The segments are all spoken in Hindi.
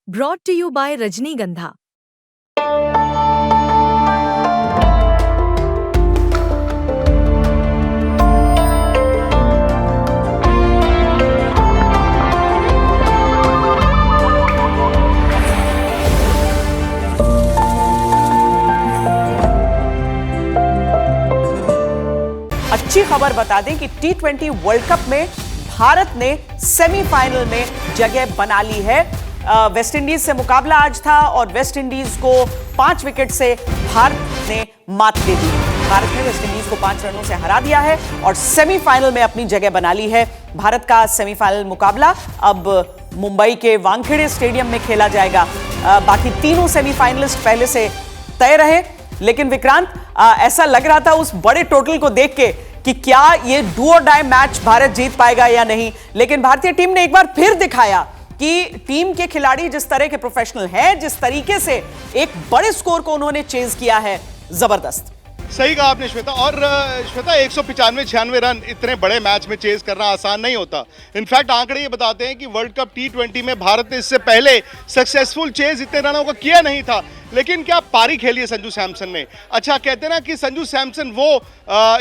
Brought to you by Rajnigandha. अच्छी खबर बता दें कि T20 वर्ल्ड कप में भारत ने सेमीफाइनल में जगह बना ली है। वेस्ट इंडीज से मुकाबला आज था और वेस्ट इंडीज को 5 विकेट से भारत ने मात दे दी। भारत ने वेस्ट इंडीज को 5 रनों से हरा दिया है और सेमीफाइनल में अपनी जगह बना ली है। भारत का सेमीफाइनल मुकाबला अब मुंबई के वानखेड़े स्टेडियम में खेला जाएगा। बाकी तीनों सेमीफाइनलिस्ट पहले से तय रहे, लेकिन विक्रांत, ऐसा लग रहा था उस बड़े टोटल को देख के कि क्या ये डू और डाई मैच भारत जीत पाएगा या नहीं। लेकिन भारतीय टीम ने एक बार फिर दिखाया कि टीम के खिलाड़ी जिस तरह के प्रोफेशनल हैं, जिस तरीके से एक बड़े स्कोर को उन्होंने चेज किया है, जबरदस्त। सही कहा आपने श्वेता। और श्वेता 195-96 रन इतने बड़े मैच में चेज करना आसान नहीं होता। इनफैक्ट आंकड़े ये बताते हैं कि वर्ल्ड कप T20 में भारत ने इससे पहले सक्सेसफुल चेज इतने रनों का किया नहीं था। लेकिन क्या पारी खेली है संजू सैमसन ने। अच्छा, कहते हैं ना कि संजू सैमसन वो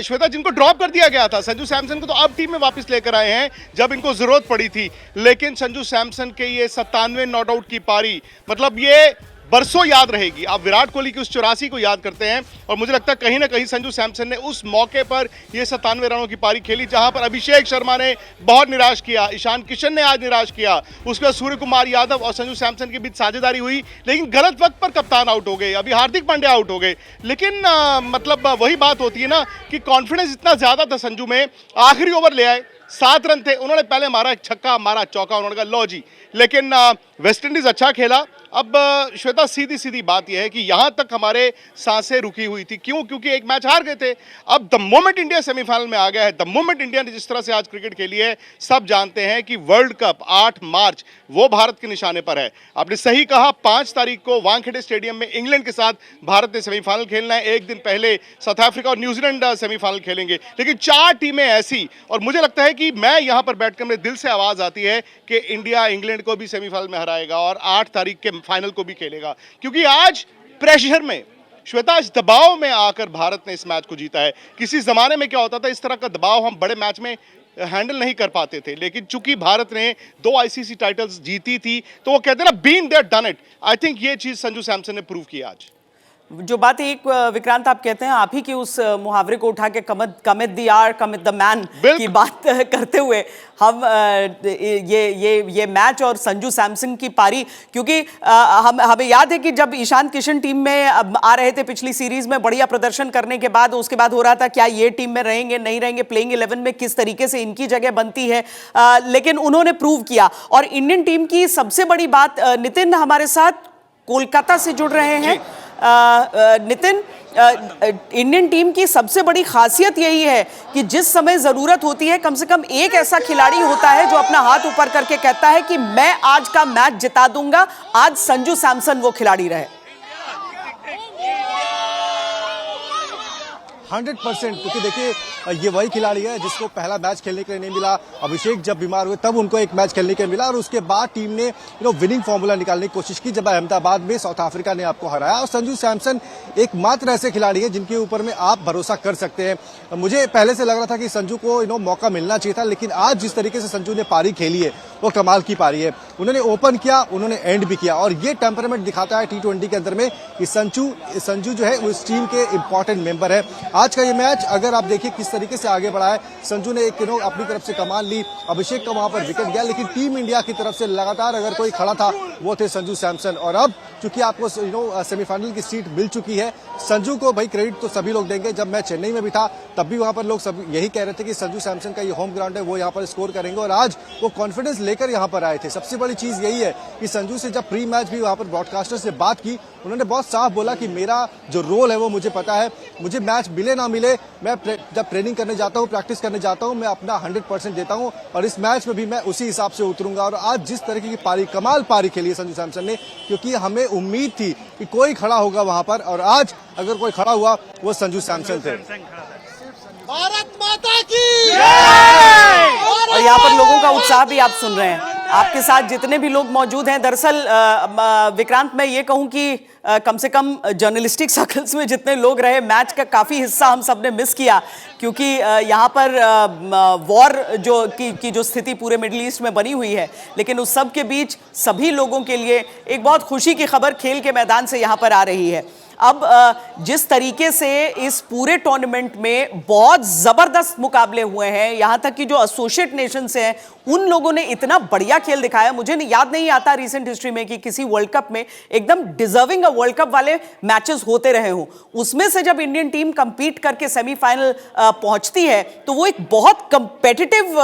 श्वेता जिनको ड्रॉप कर दिया गया था, संजू सैमसन को तो अब टीम में वापस लेकर आए हैं जब इनको जरूरत पड़ी थी। लेकिन संजू सैमसन के ये 97 नॉट आउट की पारी, मतलब ये बरसों याद रहेगी। आप विराट कोहली की उस 84 को याद करते हैं और मुझे लगता है कहीं ना कहीं संजू सैमसन ने उस मौके पर ये 97 रनों की पारी खेली जहां पर अभिषेक शर्मा ने बहुत निराश किया, ईशान किशन ने आज निराश किया, उसके बाद सूर्य कुमार यादव और संजू सैमसन के बीच साझेदारी हुई, लेकिन गलत वक्त पर कप्तान आउट हो गए। अभी हार्दिक पांड्या आउट हो गए। लेकिन मतलब वही बात होती है ना कि कॉन्फिडेंस इतना ज्यादा था संजू में, आखिरी ओवर ले आए, 7 रन थे, उन्होंने पहले मारा एक छक्का, मारा चौका, उन्होंने कहा लो जी। लेकिन वेस्ट इंडीज अच्छा खेला। अब श्वेता सीधी सीधी बात यह है कि यहां तक हमारे सांसें रुकी हुई थी। क्यों? क्योंकि एक मैच हार गए थे। अब द मोमेंट इंडिया सेमीफाइनल में आ गया है, द मोमेंट इंडिया ने जिस तरह से आज क्रिकेट खेली है, सब जानते हैं कि वर्ल्ड कप 8 मार्च वो भारत के निशाने पर है। आपने सही कहा, 5 तारीख को वानखेड़े स्टेडियम में इंग्लैंड के साथ भारत ने सेमीफाइनल खेलना है। एक दिन पहले साउथ अफ्रीका और न्यूजीलैंड सेमीफाइनल खेलेंगे। लेकिन 4 टीमें ऐसी, और मुझे लगता है कि मैं यहां पर बैठकर मेरे दिल से आवाज आती है कि इंडिया इंग्लैंड को भी सेमीफाइनल में हराएगा और 8 तारीख के फाइनल को भी खेलेगा। क्योंकि आज प्रेशर में, श्वेता, आज दबाव में आकर भारत ने इस मैच को जीता है। किसी जमाने में क्या होता था, इस तरह का दबाव हम बड़े मैच में हैंडल नहीं कर पाते थे। लेकिन चूंकि भारत ने 2 आईसीसी टाइटल्स जीती थी, तो वो कहते हैं ना, been there done it. I think ये चीज संजू सैमसन ने प्रूव की आज। जो बात एक विक्रांत आप कहते हैं, आप ही की उस मुहावरे को उठा के cometh the hour cometh the man की बात करते हुए हम ये मैच और संजू सैमसन की पारी, क्योंकि हमें याद है कि जब ईशान किशन टीम में आ रहे थे पिछली सीरीज में बढ़िया प्रदर्शन करने के बाद, उसके बाद हो रहा था क्या ये टीम में रहेंगे नहीं रहेंगे, प्लेइंग 11 में किस तरीके से इनकी जगह बनती है। लेकिन उन्होंने प्रूव किया। और इंडियन टीम की सबसे बड़ी बात, नितिन हमारे साथ कोलकाता से जुड़ रहे हैं। नितिन, इंडियन टीम की सबसे बड़ी खासियत यही है कि जिस समय जरूरत होती है, कम से कम एक ऐसा खिलाड़ी होता है जो अपना हाथ ऊपर करके कहता है कि मैं आज का मैच जिता दूंगा। आज संजू सैमसन वो खिलाड़ी रहे। 100%, क्योंकि देखिए ये वही खिलाड़ी है जिसको पहला मैच खेलने के लिए नहीं मिला। अभिषेक जब बीमार हुए तब उनको एक मैच खेलने के लिए मिला और उसके बाद टीम ने विनिंग फॉर्मूला निकालने की कोशिश की जब अहमदाबाद में साउथ अफ्रीका ने आपको हराया। और संजू सैमसन एकमात्र ऐसे खिलाड़ी है जिनके ऊपर में आप भरोसा कर सकते हैं। मुझे पहले से लग रहा था कि संजू को मौका मिलना चाहिए था, लेकिन आज जिस तरीके से संजू ने पारी खेली है वो कमाल की पारी है। उन्होंने ओपन किया, उन्होंने एंड भी किया और ये टेम्परामेंट दिखाता है T20 के अंदर में कि संजू जो है उस टीम के इंपॉर्टेंट मेंबर है। आज का ये मैच अगर आप देखिए किस तरीके से आगे बढ़ा है, संजू ने एक अपनी तरफ से कमान ली, अभिषेक का वहां पर विकेट गया, लेकिन टीम इंडिया की तरफ से लगातार अगर कोई खड़ा था वो थे संजू सैमसन। और अब चूंकि आपको सेमीफाइनल की सीट मिल चुकी है, संजू को भाई क्रेडिट तो सभी लोग देंगे। जब मैं चेन्नई में भी था तब भी वहां पर लोग सब यही कह रहे थे कि संजू सैमसन का ये होम ग्राउंड है, वो यहाँ पर स्कोर करेंगे और आज वो कॉन्फिडेंस लेकर यहाँ पर आए थे। सबसे बड़ी चीज यही है कि संजू से जब प्री मैच भी वहां पर ब्रॉडकास्टर से बात की, उन्होंने बहुत साफ बोला कि मेरा जो रोल है वो मुझे पता है, मुझे मैच मिले ना मिले, मैं जब ट्रेनिंग करने जाता हूँ, प्रैक्टिस करने जाता हूँ, मैं अपना 100% देता हूँ और इस मैच में भी मैं उसी हिसाब से उतरूंगा। और आज जिस तरीके की पारी, कमाल पारी खेली है संजू सैमसन ने, क्योंकि हमें उम्मीद थी कि कोई खड़ा होगा वहां पर और आज अगर कोई खड़ा हुआ वो संजू सैमसन थे। भारत माता की और यहाँ पर लोगों का उत्साह भी आप सुन रहे हैं। आपके साथ जितने भी लोग मौजूद हैं, दरअसल विक्रांत, मैं ये कहूं कि कम से कम जर्नलिस्टिक सर्कल्स में जितने लोग रहे, मैच का काफ़ी हिस्सा हम सब ने मिस किया, क्योंकि यहाँ पर वॉर की जो स्थिति पूरे मिडिल ईस्ट में बनी हुई है। लेकिन उस सब के बीच सभी लोगों के लिए एक बहुत खुशी की खबर खेल के मैदान से यहाँ पर आ रही है। अब जिस तरीके से इस पूरे टूर्नामेंट में बहुत जबरदस्त मुकाबले हुए हैं, यहां तक कि जो एसोसिएट नेशंस हैं उन लोगों ने इतना बढ़िया खेल दिखाया। मुझे याद नहीं आता रिसेंट हिस्ट्री में कि किसी वर्ल्ड कप में एकदम डिजर्विंग वर्ल्ड कप वाले मैचेस होते रहे हों। उसमें से जब इंडियन टीम कंपीट करके सेमीफाइनल पहुंचती है तो वो एक बहुत कंपेटिटिव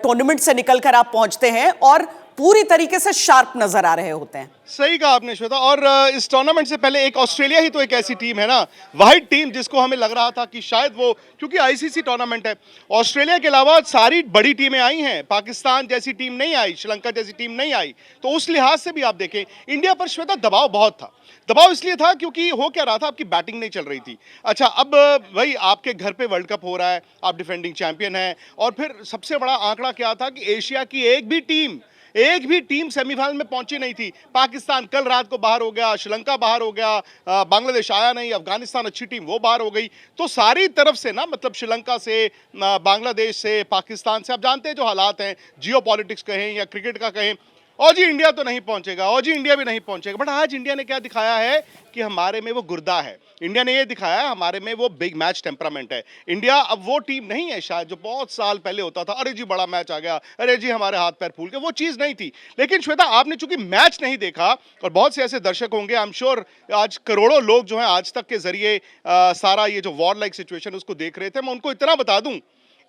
टूर्नामेंट से निकलकर आप पहुंचते हैं और पूरी तरीके से शार्प नजर आ रहे होते हैं। सही कहा आपने श्वेता। और इस टूर्नामेंट से पहले एक ऑस्ट्रेलिया ही तो एक ऐसी टीम है ना, वाइट टीम, जिसको हमें लग रहा था कि शायद वो, क्योंकि आईसीसी टूर्नामेंट है, ऑस्ट्रेलिया के अलावा सारी बड़ी टीमें आई हैं, पाकिस्तान जैसी टीम नहीं आई, श्रीलंका जैसी टीम नहीं आई। तो उस लिहाज से भी आप देखें इंडिया पर श्वेता दबाव बहुत था। दबाव इसलिए था क्योंकि हो क्या रहा था, आपकी बैटिंग नहीं चल रही थी। अच्छा, अब भाई आपके घर पे वर्ल्ड कप हो रहा है, आप डिफेंडिंग चैंपियन हैं, और फिर सबसे बड़ा आंकड़ा क्या था कि एशिया की एक भी टीम सेमीफाइनल में पहुंची नहीं थी। पाकिस्तान कल रात को बाहर हो गया, श्रीलंका बाहर हो गया, बांग्लादेश आया नहीं, अफगानिस्तान अच्छी टीम वो बाहर हो गई। तो सारी तरफ से ना, मतलब श्रीलंका से, बांग्लादेश से, पाकिस्तान से, आप जानते हैं जो हालात हैं, जियो पॉलिटिक्स कहें या क्रिकेट का कहें, और जी इंडिया तो नहीं पहुंचेगा, और जी इंडिया भी नहीं पहुंचेगा। बट आज इंडिया ने क्या दिखाया है कि हमारे में वो गुर्दा है। इंडिया ने ये दिखाया है हमारे में वो बिग मैच टेम्परामेंट है। इंडिया अब वो टीम नहीं है शायद जो बहुत साल पहले होता था, अरे जी बड़ा मैच आ गया, अरे जी हमारे हाथ पैर फूल के, वो चीज़ नहीं थी। लेकिन श्वेता, आपने चूंकि मैच नहीं देखा, और बहुत से ऐसे दर्शक होंगे, आई एम श्योर आज करोड़ों लोग जो हैं आज तक के जरिए सारा ये जो वॉर लाइक सिचुएशन उसको देख रहे थे। मैं उनको इतना बता दूं,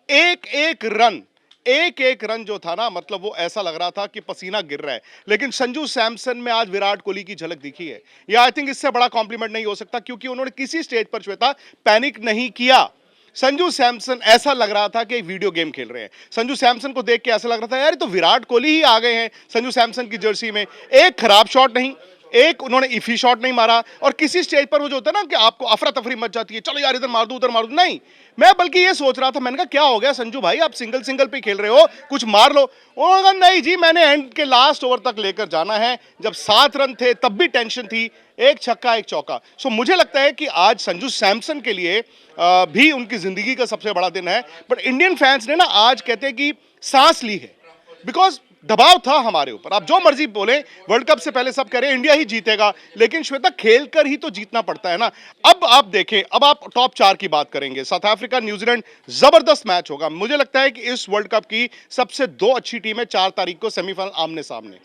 एक एक रन जो था ना, मतलब वो ऐसा लग रहा था कि पसीना गिर रहा है। लेकिन संजू सैमसन में आज विराट कोहली की झलक दिखी है। या आई थिंक इससे बड़ा कॉम्प्लीमेंट नहीं हो सकता, क्योंकि उन्होंने किसी स्टेज पर श्वेता पैनिक नहीं किया। संजू सैमसन ऐसा लग रहा था कि एक वीडियो गेम खेल रहे हैं। संजू सैमसन को देख के ऐसा लग रहा था यार तो विराट कोहली ही आ गए हैं संजू सैमसन की जर्सी में। एक खराब शॉट नहीं, एक उन्होंने इफी शॉट नहीं मारा। और किसी स्टेज पर वो जो होता है ना कि आपको अफरा तफरी मच जाती है, चलो यार इधर मार दूं उधर मार दूं, नहीं, मैं बल्कि ये सोच रहा था, मैंने कहा क्या हो गया संजू भाई, आप सिंगल पे खेल रहे हो, कुछ मार लो। उन्होंने कहा नहीं जी, मैंने एंड के लास्ट ओवर तक लेकर जाना है। जब 7 रन थे तब भी टेंशन थी, एक छक्का एक चौका। सो मुझे लगता है कि आज संजू सैमसन के लिए भी उनकी जिंदगी का सबसे बड़ा दिन है। बट इंडियन फैंस ने ना आज कहते हैं कि सांस ली है, बिकॉज दबाव था हमारे ऊपर। आप जो मर्जी बोले, वर्ल्ड कप से पहले सब कह रहे हैं इंडिया ही जीतेगा, लेकिन श्वेता खेल कर ही तो जीतना पड़ता है ना। अब आप देखें, अब आप टॉप 4 की बात करेंगे, साउथ अफ्रीका न्यूजीलैंड, जबरदस्त मैच होगा। मुझे लगता है कि इस वर्ल्ड कप की सबसे 2 अच्छी टीमें 4 तारीख को सेमीफाइनल आमने सामने।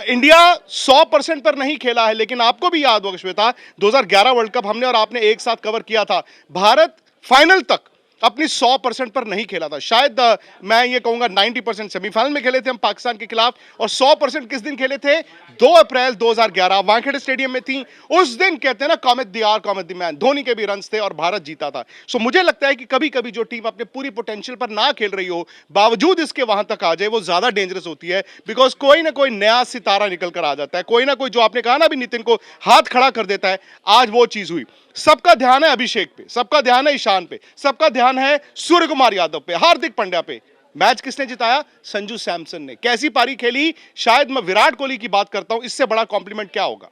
इंडिया 100% पर नहीं खेला है, लेकिन आपको भी याद होगा श्वेता, 2011 वर्ल्ड कप हमने और आपने एक साथ कवर किया था। भारत फाइनल तक अपनी 100% पर नहीं खेला था। शायद मैं ये कहूंगा 90% सेमीफाइनल में खेले थे हम पाकिस्तान के खिलाफ, और 100% किस दिन खेले थे, 2 अप्रैल 2011 वानखेड़े स्टेडियम में थी। उस दिन कहते हैं ना cometh the hour cometh the man, Dhoni के भी रन्स थे और भारत जीता था। सो मुझे लगता है कि कभी कभी जो टीम अपने पूरी पोटेंशियल पर ना खेल रही हो, बावजूद इसके वहां तक आ जाए, वो ज्यादा डेंजरस होती है। बिकॉज कोई ना कोई नया सितारा निकल कर आ जाता है, कोई ना कोई, जो आपने कहा ना अभी नितिन को, हाथ खड़ा कर देता है। आज वो चीज हुई। सबका ध्यान है अभिषेक पे, सबका ध्यान है ईशान पे, सबका ध्यान है सूर्य कुमार यादव पे, हार्दिक पांड्या पे। मैच किसने जिताया? संजू सैमसन ने। कैसी पारी खेली? शायद मैं विराट कोहली की बात करता हूं, इससे बड़ा कॉम्प्लीमेंट क्या होगा?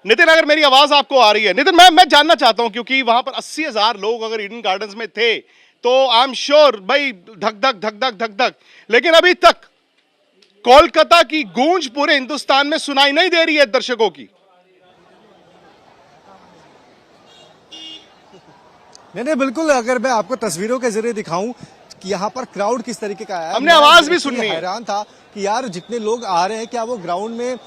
नितिन, अगर मेरी आवाज आपको आ रही है, नितिन मैं जानना चाहता हूं, क्योंकि वहां पर 80,000 लोग अगर ईडन गार्डन्स में थे तो आई एम श्योर भाई धक धक, लेकिन अभी तक कोलकाता की गूंज पूरे हिंदुस्तान में सुनाई नहीं दे रही है दर्शकों की। नहीं बिल्कुल, अगर मैं आपको तस्वीरों के जरिए दिखाऊं कि यहाँ पर क्राउड किस तरीके का है, हमने आवाज भी सुननी है। हैरान था कि यार जितने लोग आ रहे हैं, क्या वो ग्राउंड में,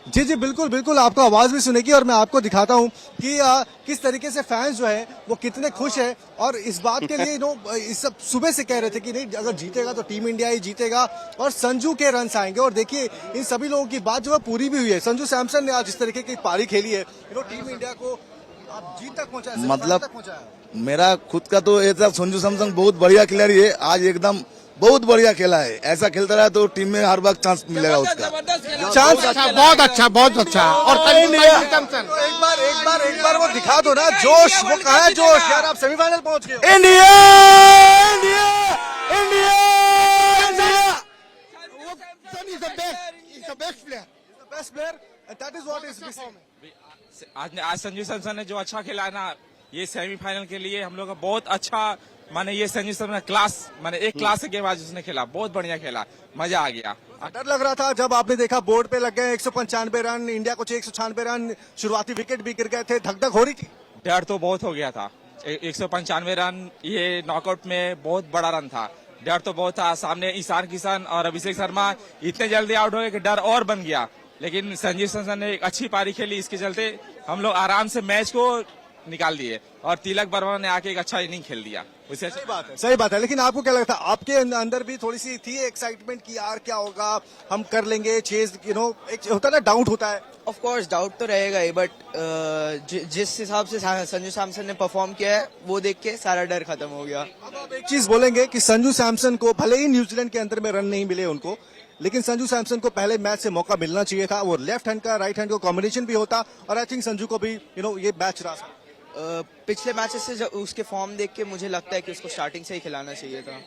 जी बिल्कुल आपको आवाज भी सुनेगी। और मैं आपको दिखाता हूं कि किस तरीके से फैंस जो है वो कितने खुश है, और इस बात के लिए इस सब सुबह से कह रहे थे कि नहीं, अगर जीतेगा तो टीम इंडिया ही जीतेगा और संजू के रन आएंगे। और देखिए इन सभी लोगों की बात जो है पूरी भी हुई है। संजू सैमसन ने आज इस तरीके की पारी खेली है, टीम इंडिया को आप जीत तक पहुंचाया, मतलब मेरा खुद का तो ये था, संजू सैमसन बहुत बढ़िया खिलाड़ी है। आज एकदम बहुत बढ़िया खेला है। ऐसा खेलता रहा तो टीम में हर वक्त चांस मिलेगा उसका। चांस बहुत अच्छा और एक बार वो दिखा दो ना जोश, वो कहा है जोश यार, आप सेमीफाइनल पहुंच गए हो। India India India best player best player and that is what is missing. आज संजू सैमसन ने जो अच्छा खेला है ना, ये सेमीफाइनल के लिए हम लोग का बहुत अच्छा, माने ये संजू सैमसन ने क्लास, माने एक क्लास के गेम आज उसने खेला, बहुत बढ़िया खेला, मजा आ गया। डर लग रहा था जब आपने देखा बोर्ड पे लग गए 195 रन, इंडिया को 196 रन, शुरुआती विकेट भी गिर गए थे, धक धक हो रही थी। डर तो बहुत हो गया था, 195 रन ये नॉकआउट में बहुत बड़ा रन था, डर तो बहुत था। सामने ईशान किशन और अभिषेक शर्मा इतने जल्दी आउट हो गए कि डर और बन गया, लेकिन संजू सैमसन ने एक अच्छी पारी खेली, इसके चलते हम लोग आराम से मैच को निकाल दिए और तिलक वर्मा ने आके एक अच्छा इनिंग खेल दिया। उसे सही बात है। लेकिन आपको क्या लगता है, आपके अंदर भी थोड़ी सी थी एक्साइटमेंट कि यार क्या होगा, हम कर लेंगे चेज, एक होता है ना, डाउट होता है। ऑफ कोर्स डाउट तो रहेगा ही, बट जिस हिसाब से संजू सैमसन ने परफॉर्म किया है वो देख के सारा डर खत्म हो गया। अब आप एक चीज बोलेंगे कि संजू सैमसन को भले ही न्यूजीलैंड के अंदर में रन नहीं मिले उनको, लेकिन संजू सैमसन को पहले मैच से मौका मिलना चाहिए था। वो लेफ्ट हैंड का राइट हैंड का कॉम्बिनेशन भी होता, और आई थिंक संजू को भी ये मैच रहा। पिछले मैचेस से उसके फॉर्म देख के मुझे लगता है कि उसको स्टार्टिंग से ही खिलाना चाहिए था।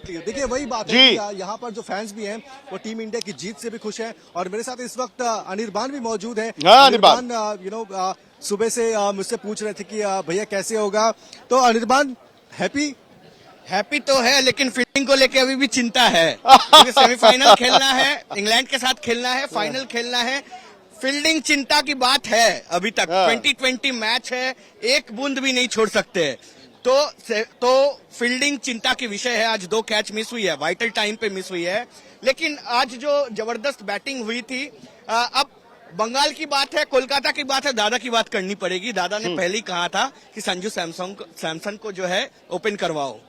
देखिए वही बात है कि यहाँ पर जो फैंस भी हैं वो टीम इंडिया की जीत से भी खुश हैं, और मेरे साथ इस वक्त अनिर्बान भी मौजूद है। अनिर्बान सुबह से मुझसे पूछ रहे थे कि भैया कैसे होगा, तो अनिर्बान हैप्पी तो है, लेकिन फील्डिंग को लेके अभी भी चिंता है, क्योंकि सेमीफाइनल खेलना है, इंग्लैंड के साथ खेलना है, फाइनल खेलना है। फील्डिंग चिंता की बात है अभी तक। 2020 मैच है, एक बूंद भी नहीं छोड़ सकते, तो फील्डिंग चिंता की विषय है। आज 2 कैच मिस हुई है, वाइटल टाइम पे मिस हुई है, लेकिन आज जो जबरदस्त बैटिंग हुई थी। अब बंगाल की बात है, कोलकाता की बात है, दादा की बात करनी पड़ेगी। दादा ने पहले ही कहा था कि संजू सैमसन को जो है ओपन करवाओ।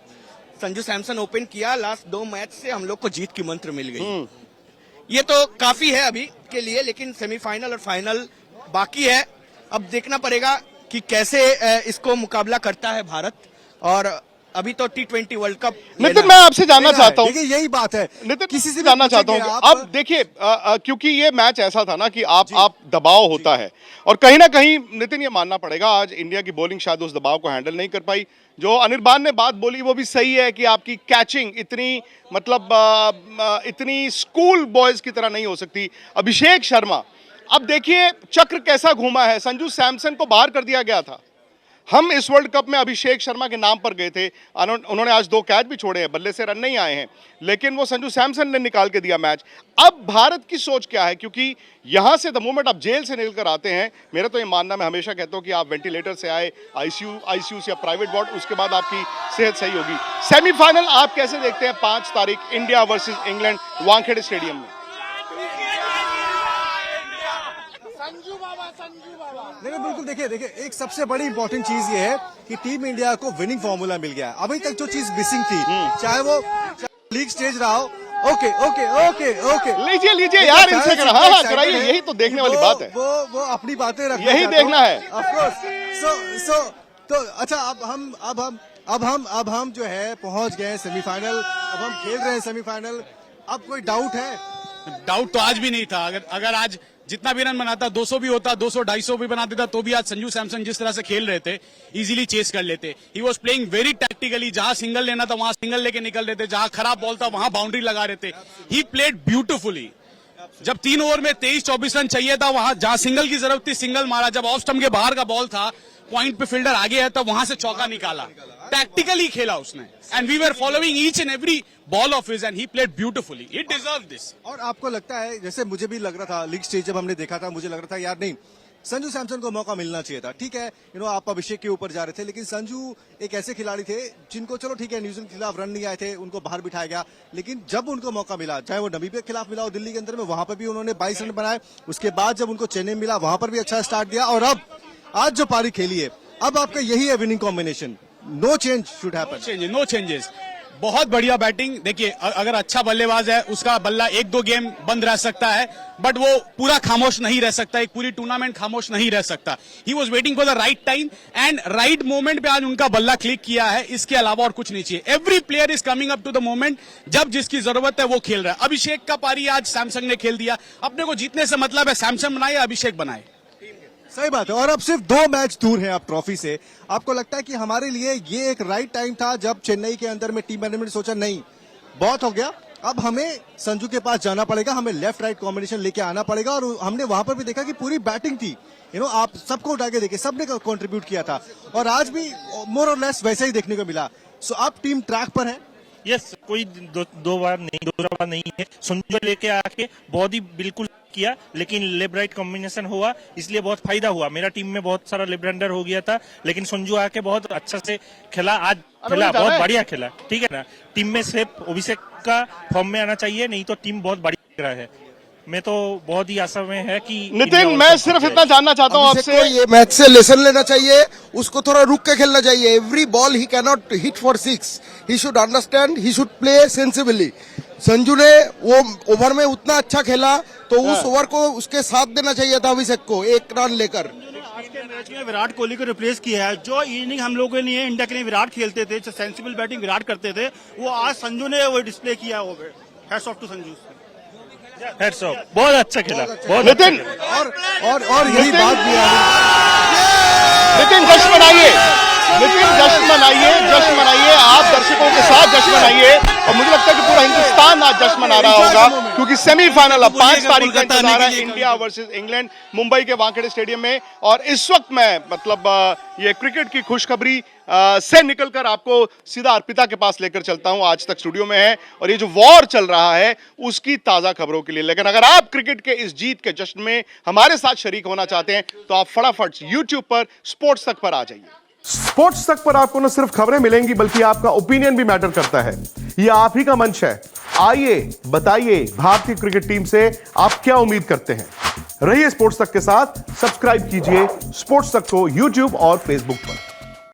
संजू सैमसन ओपन किया, लास्ट 2 मैच से हम लोग को जीत की मंत्र मिल गई। ये तो काफी है अभी के लिए, लेकिन सेमीफाइनल और फाइनल बाकी है। अब देखना पड़ेगा कि कैसे इसको मुकाबला करता है भारत। और अभी तो T20 वर्ल्ड कप। नितिन, मैं आपसे जानना चाहता हूँ, देखिए यही बात है, नितिन किसी से जानना चाहता हूँ कि अब देखिए, क्योंकि ये मैच ऐसा था ना कि आप दबाव होता है, और कहीं ना कहीं नितिन ये मानना पड़ेगा आज इंडिया की बॉलिंग शायद उस दबाव को हैंडल नहीं कर पाई। जो अनिर्बान ने बात बोली वो भी सही है कि आपकी कैचिंग इतनी, मतलब इतनी स्कूल बॉयज की तरह नहीं हो सकती। अभिषेक शर्मा, अब देखिए चक्र कैसा घूमा है, संजू सैमसन को बाहर कर दिया गया था। हम इस वर्ल्ड कप में अभिषेक शर्मा के नाम पर गए थे, उन्होंने आज 2 कैच भी छोड़े हैं, बल्ले से रन नहीं आए हैं, लेकिन वो संजू सैमसन ने निकाल के दिया मैच। अब भारत की सोच क्या है, क्योंकि यहां से द मोमेंट आप जेल से निकलकर आते हैं, मेरा तो ये मानना, मैं हमेशा कहता हूं कि आप वेंटिलेटर से आए, आईसीयू से या प्राइवेट वार्ड, उसके बाद आपकी सेहत सही होगी। सेमीफाइनल आप कैसे देखते हैं 5 तारीख India versus England Wankhede stadium में? लेकिन बिल्कुल देखिए एक सबसे बड़ी इंपॉर्टेंट चीज ये है कि टीम इंडिया को विनिंग फॉर्मूला मिल गया है। अभी तक जो चीज मिसिंग थी, चाहे वो लीग स्टेज रहा हो, ओके लीजिए यार, इनसे कराइए, यही तो देखने वाली बात है। वो अपनी बातें रखना, यही देखना है। Of course. तो अच्छा, अब हम जो है पहुंच गए सेमीफाइनल, अब हम खेल रहे हैं सेमीफाइनल। अब कोई डाउट है? डाउट तो आज भी नहीं था। अगर आज जितना भी रन बनाता, 200 भी होता, 200 250 भी बना देता, तो भी आज संजू सैमसन जिस तरह से खेल रहे थे, इजीली चेस कर लेते। He was playing very tactically, जहां सिंगल लेना था वहां सिंगल लेके निकल देते, जहां खराब बॉल था वहां बाउंड्री लगा रहे थे। ही प्लेड ब्यूटिफुली। जब 3 ओवर में 23-24 रन चाहिए था, वहां जहां सिंगल की जरूरत थी सिंगल मारा। जब ऑफ स्टंप के बाहर का बॉल था, पॉइंट पे फील्डर आगे है, तब वहां से चौका निकाला। टैक्टिकली खेला उसने, and we were following each and every ball of his, and he played beautifully. He deserve this. और आपको लगता है, जैसे मुझे भी लग रहा था लीग स्टेज जब हमने देखा था, मुझे लग रहा था यार नहीं, संजू सैमसन को मौका मिलना चाहिए था। ठीक है, आप अभिषेक के ऊपर जा रहे थे, लेकिन संजू एक ऐसे खिलाड़ी थे जिनको, चलो ठीक है, न्यूजीलैंड के खिलाफ रन नहीं आए थे, उनको बाहर बिठाया गया, लेकिन जब उनको मौका मिला, चाहे वो नमीबिया के खिलाफ मिला हो दिल्ली के अंदर में, वहां पर भी उन्होंने 22 रन बनाए। उसके बाद जब उनको चेन्नई मिला, वहां पर भी अच्छा स्टार्ट दिया, और अब आज जो पारी खेली है, अब आपका यही है winning combination. No change should happen. No changes. बहुत बढ़िया बैटिंग। देखिए अगर अच्छा बल्लेबाज है उसका बल्ला 1-2 गेम बंद रह सकता है, बट वो पूरा खामोश नहीं रह सकता, एक पूरी टूर्नामेंट खामोश नहीं रह सकता। He was waiting for the right time and right moment पे आज उनका बल्ला क्लिक किया है, इसके अलावा और कुछ नहीं चाहिए। Every player is coming up to the moment, जब जिसकी जरूरत है वो खेल रहा है। अभिषेक का पारी आज सैमसंग ने खेल दिया, अपने को जीतने से मतलब है, सैमसंग बनाए अभिषेक बनाए। सही बात है। और अब सिर्फ 2 मैच दूर हैं आप ट्रॉफी से। आपको लगता है कि हमारे लिए ये एक राइट टाइम था जब चेन्नई के अंदर में टीम मैनेजमेंट सोचा नहीं बहुत हो गया, अब हमें संजू के पास जाना पड़ेगा, हमें लेफ्ट राइट कॉम्बिनेशन लेके आना पड़ेगा। और हमने वहां पर भी देखा कि पूरी बैटिंग थी, आप सबको उठा के देखे, सबने कंट्रीब्यूट किया था और आज भी मोर और लेस वैसे ही देखने को मिला। सो अब टीम ट्रैक पर है। यस, कोई दो बार नहीं है। संजू लेके आके बहुत ही बिल्कुल किया, लेकिन लेफ्ट राइट कॉम्बिनेशन हुआ, इसलिए बहुत फायदा हुआ। मेरा टीम में बहुत सारा लेफ्ट हैंडर हो गया था, लेकिन संजू आके बहुत अच्छा से खेला, आज खेला, बहुत बढ़िया खेला। ठीक है ना, टीम में सिर्फ अभिषेक का फॉर्म में आना चाहिए, नहीं तो टीम बहुत बढ़िया है। मैं तो बहुत ही आशा में है कि नितिन, मैं सिर्फ इतना जानना चाहता हूं आपसे, ये मैच से लेसन लेना चाहिए, उसको थोड़ा रुक के खेलना चाहिए। Every ball he can not hit for 6, he should understand, he should play sensibly. Sanju ने वो ओवर में उतना अच्छा खेला तो उस ओवर को उसके साथ देना चाहिए था अभिषेक को, 1 रन लेकर। आज के मैच में विराट कोहली को रिप्लेस किया है। जो इनिंग हम लोगों के लिए इंडिया के लिए विराट खेलते थे, जो सेंसिबल बैटिंग विराट करते थे, वो आज संजू ने वो डिस्प्ले किया। Hats off to Sanju, heads off, बहुत अच्छा खेला, बहुत नितिन। और यही बात भी है। नितिन, जश्न मनाइए, नितिन जश्न मनाइए, जश्न मनाइए, आप दर्शकों के साथ जश्न मनाइए। और मुझे लगता है कि पूरा हिंदुस्तान आज जश्न मना रहा होगा, क्योंकि सेमीफाइनल अब 5 तारीख का इंतजार है, इंडिया वर्सेस इंग्लैंड, मुंबई के वानखेड़े स्टेडियम में। और इस वक्त मैं ये क्रिकेट की खुशखबरी से निकलकर आपको सीधा अर्पिता के पास लेकर चलता हूं, आज तक स्टूडियो में है, और ये जो वॉर चल रहा है उसकी ताजा खबरों के लिए। लेकिन अगर आप क्रिकेट के इस जीत के जश्न में हमारे साथ शरीक होना चाहते हैं तो आप फटाफट YouTube पर स्पोर्ट्स तक पर आ जाइए। स्पोर्ट्स तक पर आपको न सिर्फ खबरें मिलेंगी बल्कि आपका ओपिनियन भी मैटर करता है। यह आप ही का मंच है। आइए बताइए, भारतीय क्रिकेट टीम से आप क्या उम्मीद करते हैं। रहिए स्पोर्ट्स तक के साथ, सब्सक्राइब कीजिए स्पोर्ट्स तक को YouTube और Facebook पर।